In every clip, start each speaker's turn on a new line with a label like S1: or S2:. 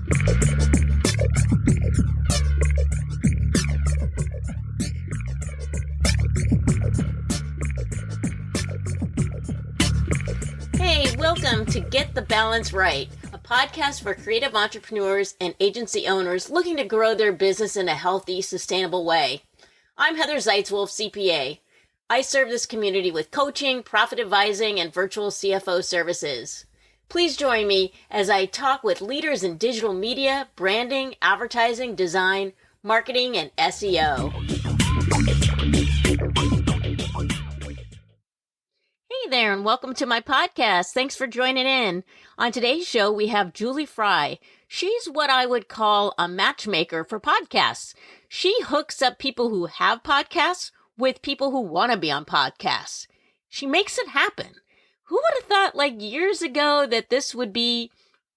S1: Hey, welcome to Get the Balance Right, a podcast for creative entrepreneurs and agency owners looking to grow their business in a healthy, sustainable way. I'm Heather Zeitzwolf, CPA. I serve this community with coaching, profit advising, and virtual CFO services. Please join me as I talk with leaders in digital media, branding, advertising, design, marketing, and SEO. Hey there, and welcome to my podcast. Thanks for joining in. On today's show, we have Julie Fry. She's what I would call a matchmaker for podcasts. She hooks up people who have podcasts with people who want to be on podcasts. She makes it happen. Who would have thought years ago that this would be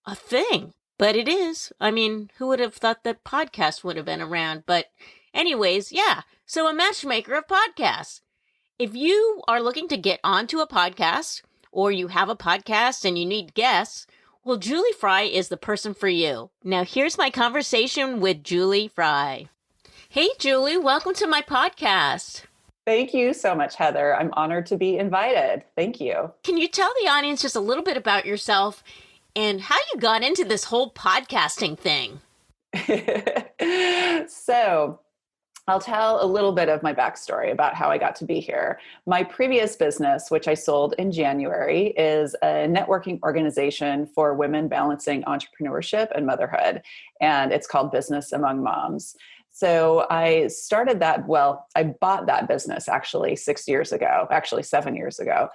S1: a thing? But it is. I mean, who would have thought that podcasts would have been around? But anyways, yeah. So a matchmaker of podcasts. If you are looking to get onto a podcast, or you have a podcast and you need guests, well, Julie Fry is the person for you. Now, here's my conversation with Julie Fry. Hey, Julie, welcome to my podcast.
S2: Thank you so much, Heather. I'm honored to be invited. Thank you.
S1: Can you tell the audience just a little bit about yourself and how you got into this whole podcasting thing?
S2: So, I'll tell a little bit of my backstory about how I got to be here. My previous business, which I sold in January, is a networking organization for women balancing entrepreneurship and motherhood. And it's called Business Among Moms. So I started that, I bought that business actually 7 years ago.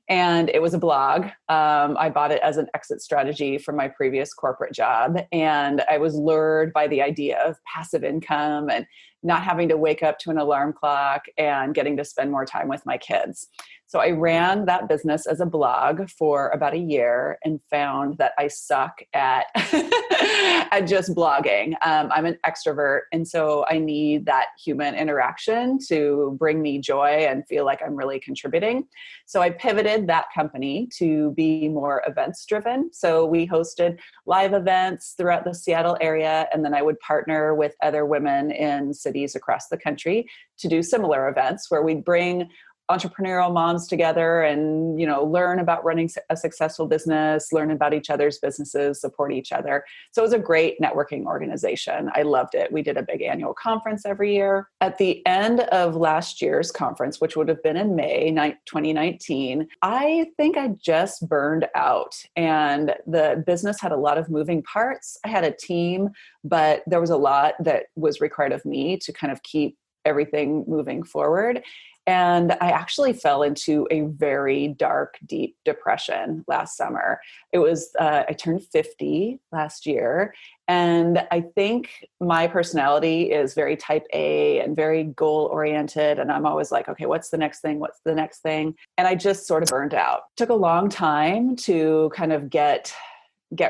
S2: And it was a blog. I bought it as an exit strategy from my previous corporate job. And I was lured by the idea of passive income and not having to wake up to an alarm clock and getting to spend more time with my kids. So I ran that business as a blog for about a year and found that I suck at, at just blogging. I'm an extrovert, and so I need that human interaction to bring me joy and feel like I'm really contributing. So I pivoted that company to be more events driven. So we hosted live events throughout the Seattle area, and then I would partner with other women in cities across the country to do similar events where we'd bring entrepreneurial moms together and, learn about running a successful business, learn about each other's businesses, support each other. So it was a great networking organization. I loved it. We did a big annual conference every year. At the end of last year's conference, which would have been in May 2019, I think I just burned out, and the business had a lot of moving parts. I had a team, but there was a lot that was required of me to kind of keep everything moving forward. And I actually fell into a very dark, deep depression last summer. It was, I turned 50 last year. And I think my personality is very type A and very goal oriented. And I'm always like, okay, what's the next thing? What's the next thing? And I just sort of burned out. Took a long time to kind of get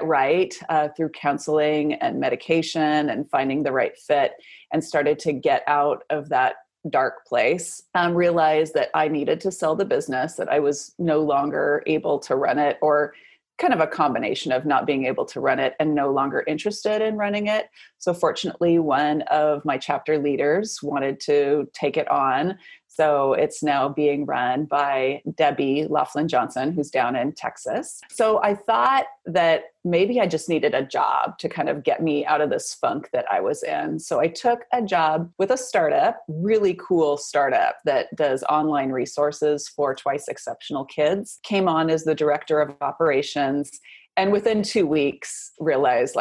S2: right through counseling and medication and finding the right fit, and started to get out of that dark place. Realized that I needed to sell the business, that I was no longer able to run it, or kind of a combination of not being able to run it and no longer interested in running it. So fortunately, one of my chapter leaders wanted to take it on. So it's now being run by Debbie Laughlin Johnson, who's down in Texas. So I thought that maybe I just needed a job to kind of get me out of this funk that I was in. So I took a job with a startup, really cool startup that does online resources for twice exceptional kids. Came on as the director of operations, and within 2 weeks realized,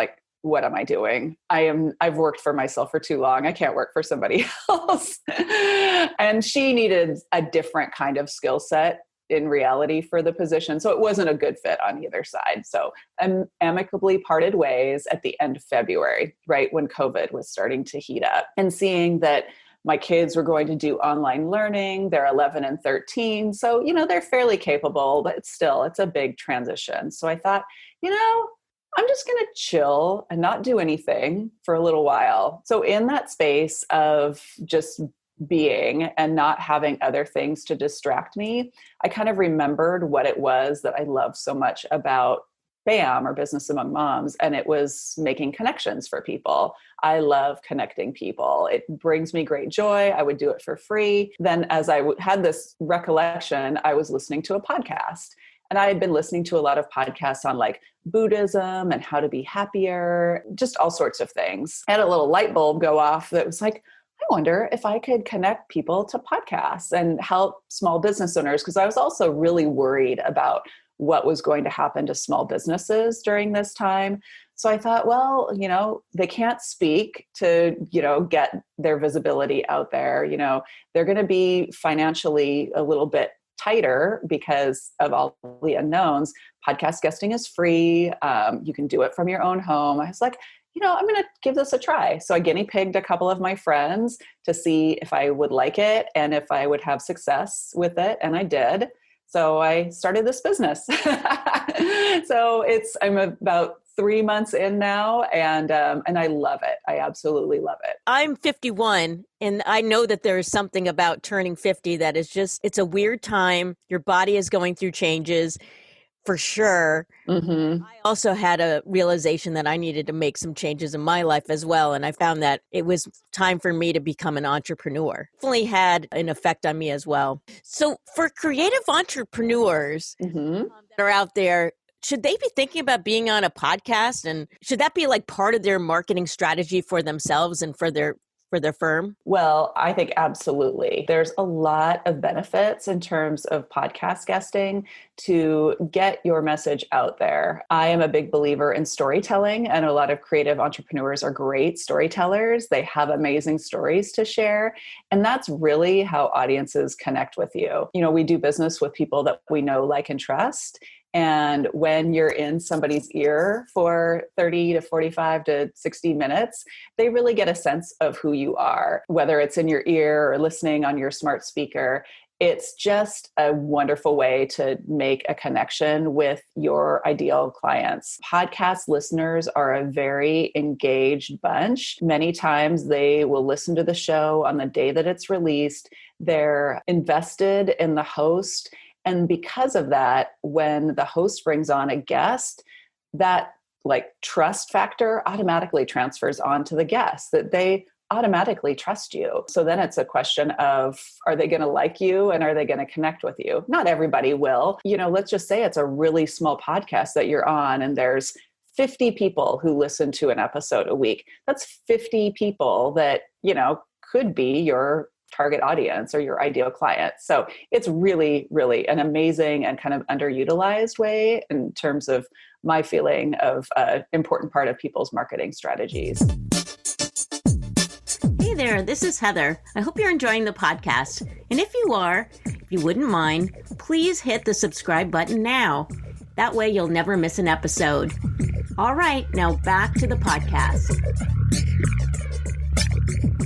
S2: what am I doing? I've worked for myself for too long. I can't work for somebody else. And she needed a different kind of skill set in reality for the position. So it wasn't a good fit on either side. So amicably parted ways at the end of February, right when COVID was starting to heat up, and seeing that my kids were going to do online learning. They're 11 and 13. So, they're fairly capable, but it's a big transition. So I thought, I'm just going to chill and not do anything for a little while. So in that space of just being and not having other things to distract me, I kind of remembered what it was that I loved so much about BAM, or Business Among Moms, and it was making connections for people. I love connecting people. It brings me great joy. I would do it for free. Then as I had this recollection, I was listening to a podcast. And I had been listening to a lot of podcasts on like Buddhism and how to be happier, just all sorts of things. I had a little light bulb go off that was like, I wonder if I could connect people to podcasts and help small business owners, because I was also really worried about what was going to happen to small businesses during this time. So I thought, well, they can't speak to, get their visibility out there. They're going to be financially a little bit tighter because of all the unknowns. Podcast guesting is free. You can do it from your own home. I was like, I'm going to give this a try. So I guinea pigged a couple of my friends to see if I would like it and if I would have success with it. And I did. So I started this business. So I'm about 3 months in now, and I love it. I absolutely love it.
S1: I'm 51, and I know that there is something about turning 50 that is it's a weird time. Your body is going through changes. For sure.
S2: Mm-hmm.
S1: I also had a realization that I needed to make some changes in my life as well. And I found that it was time for me to become an entrepreneur. Definitely had an effect on me as well. So for creative entrepreneurs
S2: mm-hmm.
S1: that are out there, should they be thinking about being on a podcast? And should that be like part of their marketing strategy for themselves and for their firm?
S2: Well, I think absolutely. There's a lot of benefits in terms of podcast guesting to get your message out there. I am a big believer in storytelling, and a lot of creative entrepreneurs are great storytellers. They have amazing stories to share. And that's really how audiences connect with you. We do business with people that we know, like, and trust. And when you're in somebody's ear for 30 to 45 to 60 minutes, they really get a sense of who you are, whether it's in your ear or listening on your smart speaker. It's just a wonderful way to make a connection with your ideal clients. Podcast listeners are a very engaged bunch. Many times they will listen to the show on the day that it's released. They're invested in the host. And because of that, when the host brings on a guest, that trust factor automatically transfers on to the guest, that they automatically trust you. So then it's a question of, are they going to like you and are they going to connect with you? Not everybody will. Let's just say it's a really small podcast that you're on and there's 50 people who listen to an episode a week. That's 50 people that, could be your target audience or your ideal client. So it's really, really an amazing and kind of underutilized way in terms of my feeling of an important part of people's marketing strategies.
S1: Hey there, this is Heather. I hope you're enjoying the podcast. And if you are, if you wouldn't mind, please hit the subscribe button now. That way you'll never miss an episode. All right, now back to the podcast.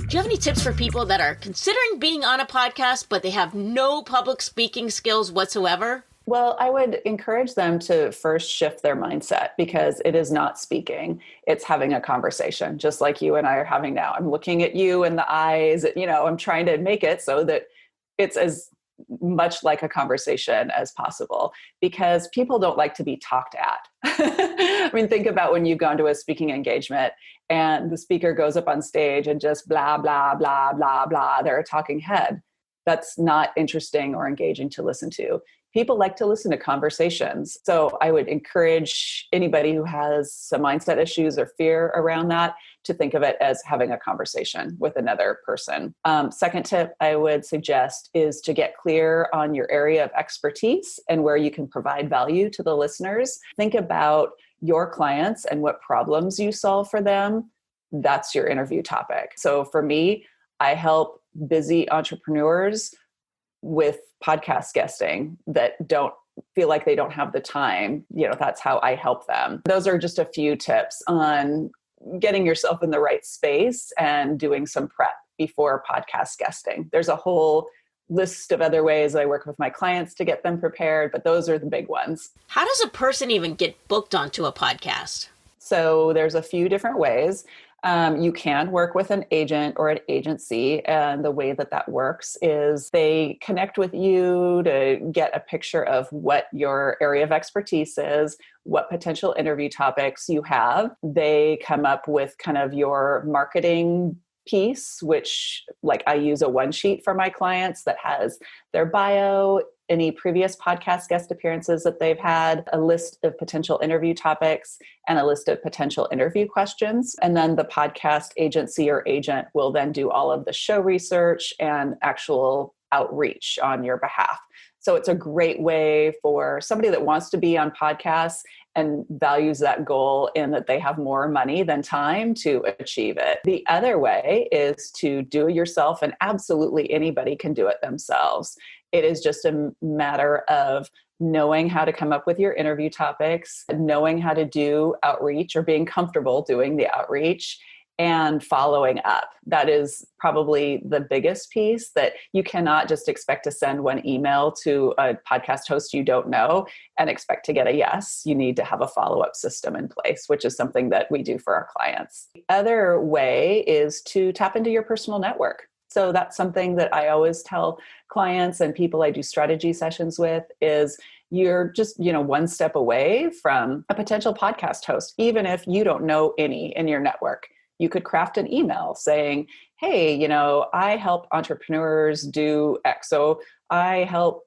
S1: Do you have any tips for people that are considering being on a podcast, but they have no public speaking skills whatsoever?
S2: Well, I would encourage them to first shift their mindset, because it is not speaking. It's having a conversation, just like you and I are having now. I'm looking at you in the eyes, I'm trying to make it so that it's as much like a conversation as possible, because people don't like to be talked at. I mean, think about when you've gone to a speaking engagement and the speaker goes up on stage and just blah, blah, blah, blah, blah. They're a talking head. That's not interesting or engaging to listen to. People like to listen to conversations. So I would encourage anybody who has some mindset issues or fear around that to think of it as having a conversation with another person. Second tip I would suggest is to get clear on your area of expertise and where you can provide value to the listeners. Think about your clients and what problems you solve for them. That's your interview topic. So for me, I help busy entrepreneurs with podcast guesting that don't feel like they don't have the time. That's how I help them. Those are just a few tips on getting yourself in the right space and doing some prep before podcast guesting. There's a whole list of other ways I work with my clients to get them prepared, but those are the big ones.
S1: How does a person even get booked onto a podcast?
S2: So there's a few different ways. You can work with an agent or an agency, and the way that that works is they connect with you to get a picture of what your area of expertise is, what potential interview topics you have. They come up with kind of your marketing piece, which like I use a one sheet for my clients that has their bio, any previous podcast guest appearances that they've had, a list of potential interview topics, and a list of potential interview questions. And then the podcast agency or agent will then do all of the show research and actual outreach on your behalf. So it's a great way for somebody that wants to be on podcasts and values that goal in that they have more money than time to achieve it. The other way is to do it yourself, and absolutely anybody can do it themselves. It is just a matter of knowing how to come up with your interview topics, knowing how to do outreach or being comfortable doing the outreach, and following up. That is probably the biggest piece, that you cannot just expect to send one email to a podcast host you don't know and expect to get a yes. You need to have a follow-up system in place, which is something that we do for our clients. The other way is to tap into your personal network. So that's something that I always tell clients and people I do strategy sessions with is you're just, one step away from a potential podcast host, even if you don't know any in your network. You could craft an email saying, hey, I help entrepreneurs do X. So I help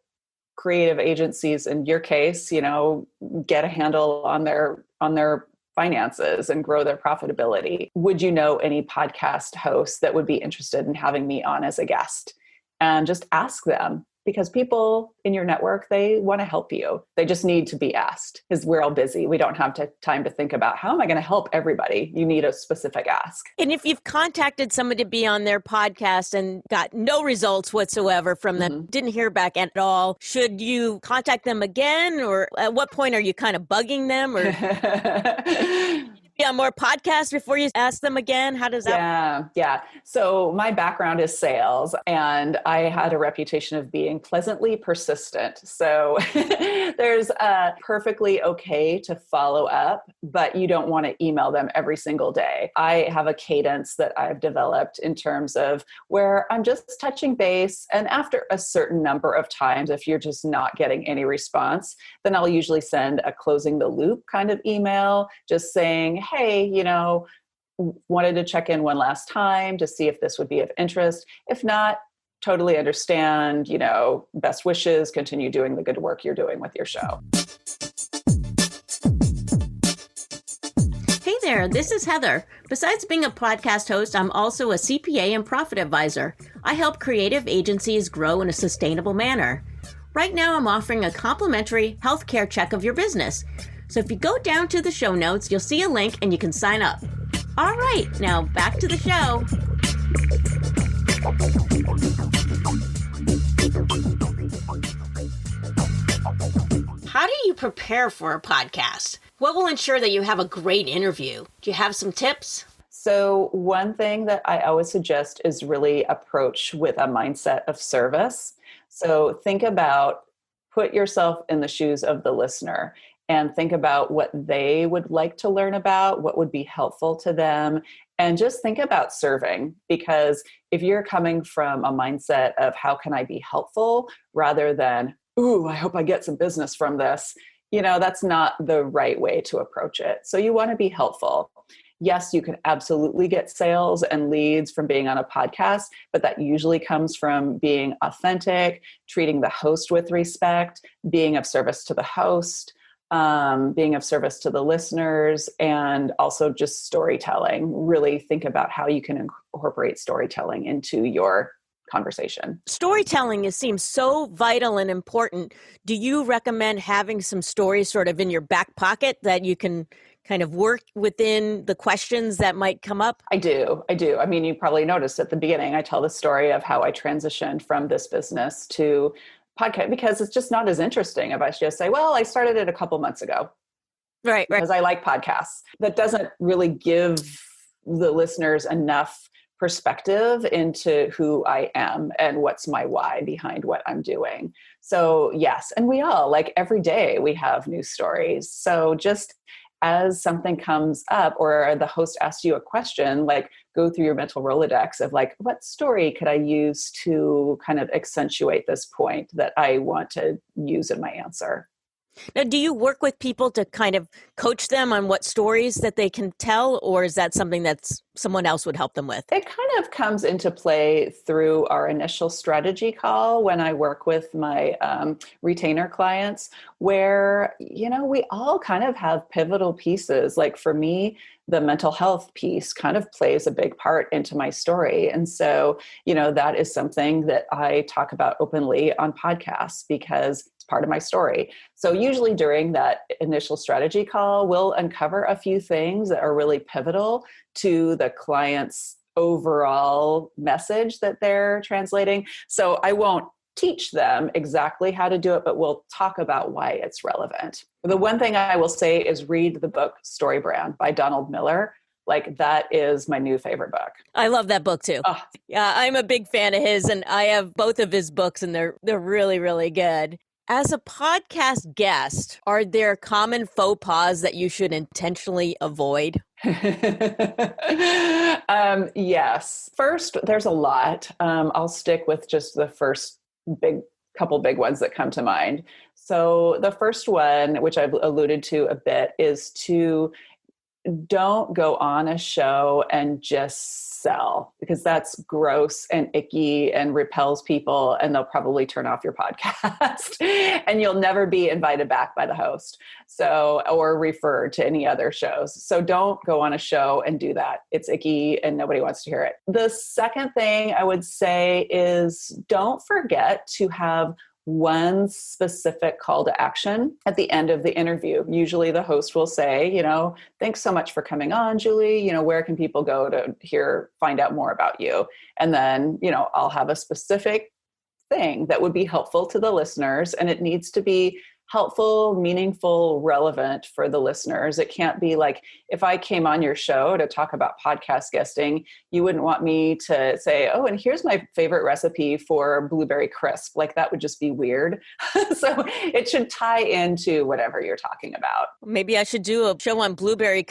S2: creative agencies, in your case, get a handle on their finances and grow their profitability. Would you know any podcast hosts that would be interested in having me on as a guest? And just ask them, because people in your network, they want to help you. They just need to be asked, because we're all busy. We don't have time to think about how am I going to help everybody. You need a specific ask.
S1: And if you've contacted somebody to be on their podcast and got no results whatsoever from them, didn't hear back at all, should you contact them again? Or at what point are you kind of bugging them? Or be on more podcasts before you ask them again? How does that?
S2: Yeah. So my background is sales, and I had a reputation of being pleasantly persistent. So there's perfectly okay to follow up, but you don't want to email them every single day. I have a cadence that I've developed in terms of where I'm just touching base. And after a certain number of times, if you're just not getting any response, then I'll usually send a closing the loop kind of email, just saying, hey, wanted to check in one last time to see if this would be of interest. If not, totally understand, best wishes, continue doing the good work you're doing with your show.
S1: Hey there, this is Heather. Besides being a podcast host, I'm also a CPA and profit advisor. I help creative agencies grow in a sustainable manner. Right now, I'm offering a complimentary healthcare check of your business. So if you go down to the show notes, you'll see a link and you can sign up. All right, now back to the show. How do you prepare for a podcast? What will ensure that you have a great interview? Do you have some tips?
S2: So one thing that I always suggest is really approach with a mindset of service. So put yourself in the shoes of the listener and think about what they would like to learn about, what would be helpful to them, and just think about serving. Because if you're coming from a mindset of how can I be helpful rather than, ooh, I hope I get some business from this, that's not the right way to approach it. So you want to be helpful. Yes, you can absolutely get sales and leads from being on a podcast, but that usually comes from being authentic, treating the host with respect, being of service to the host, being of service to the listeners, and also just storytelling. Really think about how you can incorporate storytelling into your conversation.
S1: Storytelling seems so vital and important. Do you recommend having some stories sort of in your back pocket that you can kind of work within the questions that might come up?
S2: I do. I mean, you probably noticed at the beginning, I tell the story of how I transitioned from this business to podcast, because it's just not as interesting if I just say, well, I started it a couple months ago.
S1: Right.
S2: Because I like podcasts. That doesn't really give the listeners enough perspective into who I am and what's my why behind what I'm doing. So yes, and we all, like every day we have new stories. So just as something comes up or the host asks you a question, like go through your mental Rolodex of like, what story could I use to kind of accentuate this point that I want to use in my answer?
S1: Now, do you work with people to kind of coach them on what stories that they can tell, or is that something that's someone else would help them with?
S2: It kind of comes into play through our initial strategy call when I work with my retainer clients, where, we all kind of have pivotal pieces. Like for me, the mental health piece kind of plays a big part into my story. And so, that is something that I talk about openly on podcasts because it's part of my story. So usually during that initial strategy call, we'll uncover a few things that are really pivotal to the client's overall message that they're translating. So I won't teach them exactly how to do it, but we'll talk about why it's relevant. The one thing I will say is read the book StoryBrand by Donald Miller. Like that is my new favorite book.
S1: I love that book too.
S2: Oh.
S1: Yeah, I'm a big fan of his, and I have both of his books, and they're really, really good. As a podcast guest, are there common faux pas that you should intentionally avoid?
S2: Yes. First, there's a lot. I'll stick with just the first couple big ones that come to mind. So the first one, which I've alluded to a bit, is to don't go on a show and just sell, because that's gross and icky and repels people, and they'll probably turn off your podcast and you'll never be invited back by the host. So, or referred to any other shows. So don't go on a show and do that. It's icky and nobody wants to hear it. The second thing I would say is don't forget to have one specific call to action at the end of the interview. Usually the host will say, thanks so much for coming on, Julie. Where can people go to find out more about you? And then, I'll have a specific thing that would be helpful to the listeners, and it needs to be helpful, meaningful, relevant for the listeners. It can't be like, if I came on your show to talk about podcast guesting, you wouldn't want me to say, oh, and here's my favorite recipe for blueberry crisp. Like that would just be weird. So it should tie into whatever you're talking about.
S1: Maybe I should do a show on blueberry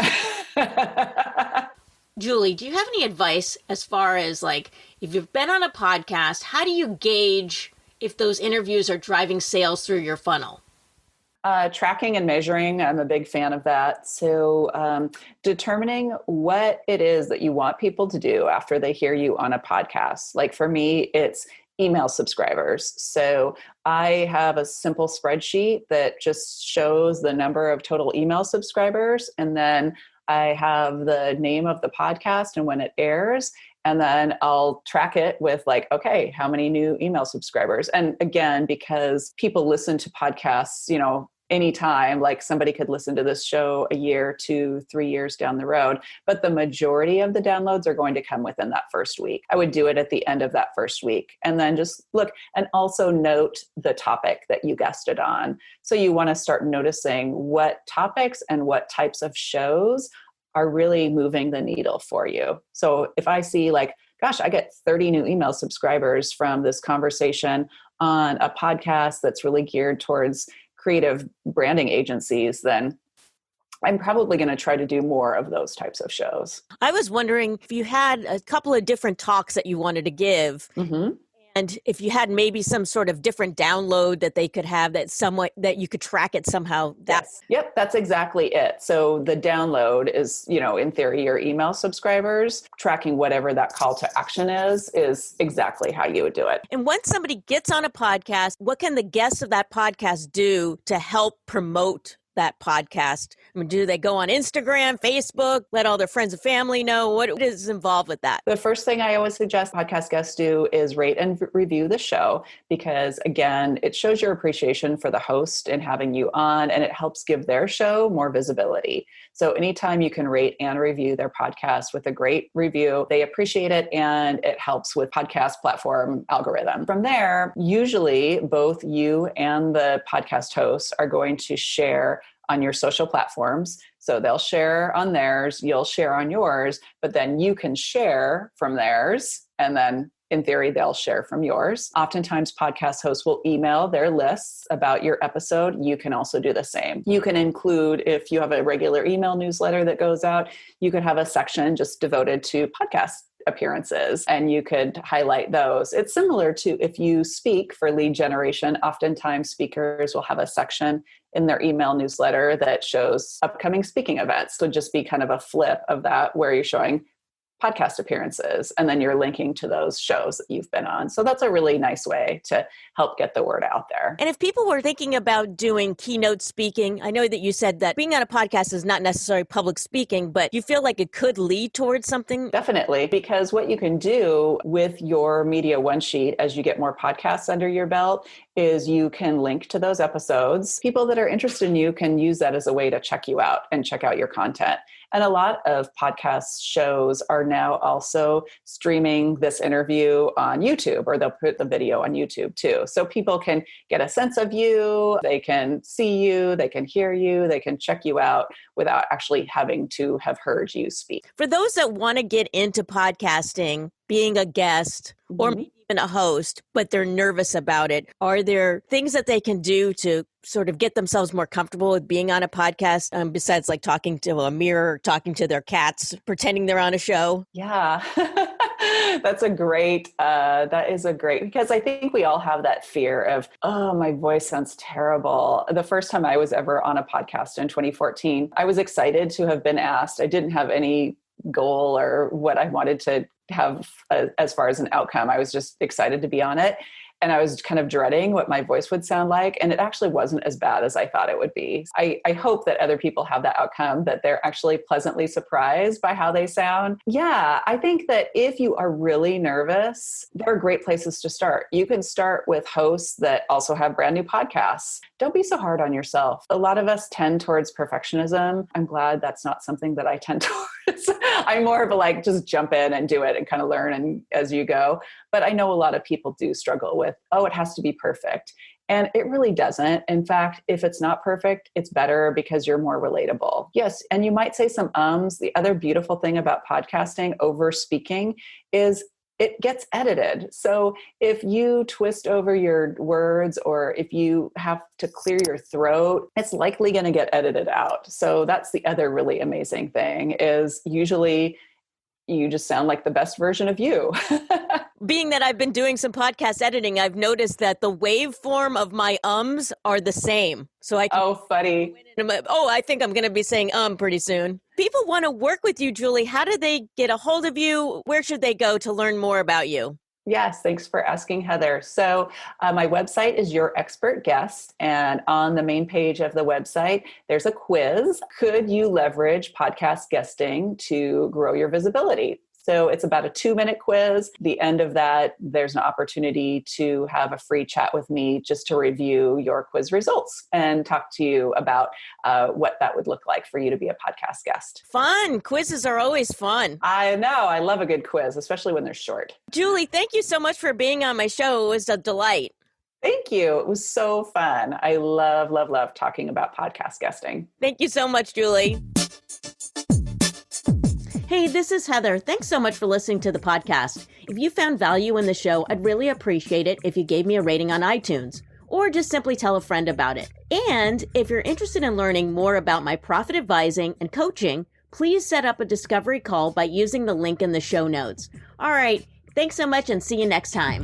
S1: Julie, do you have any advice as far as like, if you've been on a podcast, how do you gauge if those interviews are driving sales through your funnel?
S2: Tracking and measuring, I'm a big fan of that. So determining what it is that you want people to do after they hear you on a podcast. Like for me, it's email subscribers. So I have a simple spreadsheet that just shows the number of total email subscribers. And then I have the name of the podcast and when it airs. And then I'll track it with like, okay, how many new email subscribers? And again, because people listen to podcasts, anytime, like somebody could listen to this show a year, 2, 3 years down the road, but the majority of the downloads are going to come within that first week. I would do it at the end of that first week and then just look and also note the topic that you guested on. So you want to start noticing what topics and what types of shows are really moving the needle for you. So if I see like, gosh, I get 30 new email subscribers from this conversation on a podcast that's really geared towards creative branding agencies, then I'm probably going to try to do more of those types of shows.
S1: I was wondering if you had a couple of different talks that you wanted to give, and if you had maybe some sort of different download that they could have that somewhat that you could track it somehow.
S2: Yes. Yep, that's exactly it. So the download is, in theory, your email subscribers. Tracking whatever that call to action is exactly how you would do it.
S1: And once somebody gets on a podcast, what can the guests of that podcast do to help promote that podcast? I mean, do they go on Instagram, Facebook, let all their friends and family know? What is involved with that?
S2: The first thing I always suggest podcast guests do is rate and review the show, because again, it shows your appreciation for the host and having you on, and it helps give their show more visibility. So anytime you can rate and review their podcast with a great review, they appreciate it, and it helps with podcast platform algorithm. From there, usually both you and the podcast host are going to share on your social platforms. So they'll share on theirs, you'll share on yours, but then you can share from theirs and then in theory, they'll share from yours. Oftentimes, podcast hosts will email their lists about your episode. You can also do the same. You can include, if you have a regular email newsletter that goes out, you could have a section just devoted to podcast appearances, and you could highlight those. It's similar to if you speak for lead generation. Oftentimes, speakers will have a section in their email newsletter that shows upcoming speaking events. So just be kind of a flip of that, where you're showing podcast appearances, and then you're linking to those shows that you've been on. So that's a really nice way to help get the word out there.
S1: And if people were thinking about doing keynote speaking, I know that you said that being on a podcast is not necessarily public speaking, but you feel like it could lead towards something?
S2: Definitely, because what you can do with your Media One Sheet as you get more podcasts under your belt is you can link to those episodes. People that are interested in you can use that as a way to check you out and check out your content. And a lot of podcast shows are now also streaming this interview on YouTube, or they'll put the video on YouTube too. So people can get a sense of you, they can see you, they can hear you, they can check you out without actually having to have heard you speak.
S1: For those that want to get into podcasting, being a guest, or maybe even a host, but they're nervous about it, are there things that they can do to sort of get themselves more comfortable with being on a podcast, besides like talking to a mirror, talking to their cats, pretending they're on a show?
S2: Yeah, that is a great, because I think we all have that fear of, oh, my voice sounds terrible. The first time I was ever on a podcast in 2014, I was excited to have been asked. I didn't have any goal or what I wanted to have as far as an outcome. I was just excited to be on it. And I was kind of dreading what my voice would sound like. And it actually wasn't as bad as I thought it would be. I hope that other people have that outcome, that they're actually pleasantly surprised by how they sound. Yeah, I think that if you are really nervous, there are great places to start. You can start with hosts that also have brand new podcasts. Don't be so hard on yourself. A lot of us tend towards perfectionism. I'm glad that's not something that I tend towards. I'm more of a like, just jump in and do it and kind of learn and as you go. But I know a lot of people do struggle with, oh, it has to be perfect. And it really doesn't. In fact, if it's not perfect, it's better because you're more relatable. Yes. And you might say some ums. The other beautiful thing about podcasting over speaking is it gets edited. So if you twist over your words, or if you have to clear your throat, it's likely going to get edited out. So that's the other really amazing thing, is usually you just sound like the best version of you.
S1: Being that I've been doing some podcast editing, I've noticed that the waveform of my ums are the same. So I can,
S2: oh, funny.
S1: I think I'm going to be saying pretty soon. People want to work with you, Julie. How do they get a hold of you? Where should they go to learn more about you?
S2: Yes, thanks for asking, Heather. So my website is Your Expert Guest, and on the main page of the website, there's a quiz. Could you leverage podcast guesting to grow your visibility? So it's about a 2-minute quiz. The end of that, there's an opportunity to have a free chat with me just to review your quiz results and talk to you about what that would look like for you to be a podcast guest.
S1: Fun. Quizzes are always fun.
S2: I know. I love a good quiz, especially when they're short.
S1: Julie, thank you so much for being on my show. It was a delight.
S2: Thank you. It was so fun. I love, love, love talking about podcast guesting.
S1: Thank you so much, Julie. Hey, this is Heather. Thanks so much for listening to the podcast. If you found value in the show, I'd really appreciate it if you gave me a rating on iTunes, or just simply tell a friend about it. And if you're interested in learning more about my profit advising and coaching, please set up a discovery call by using the link in the show notes. All right. Thanks so much, and see you next time.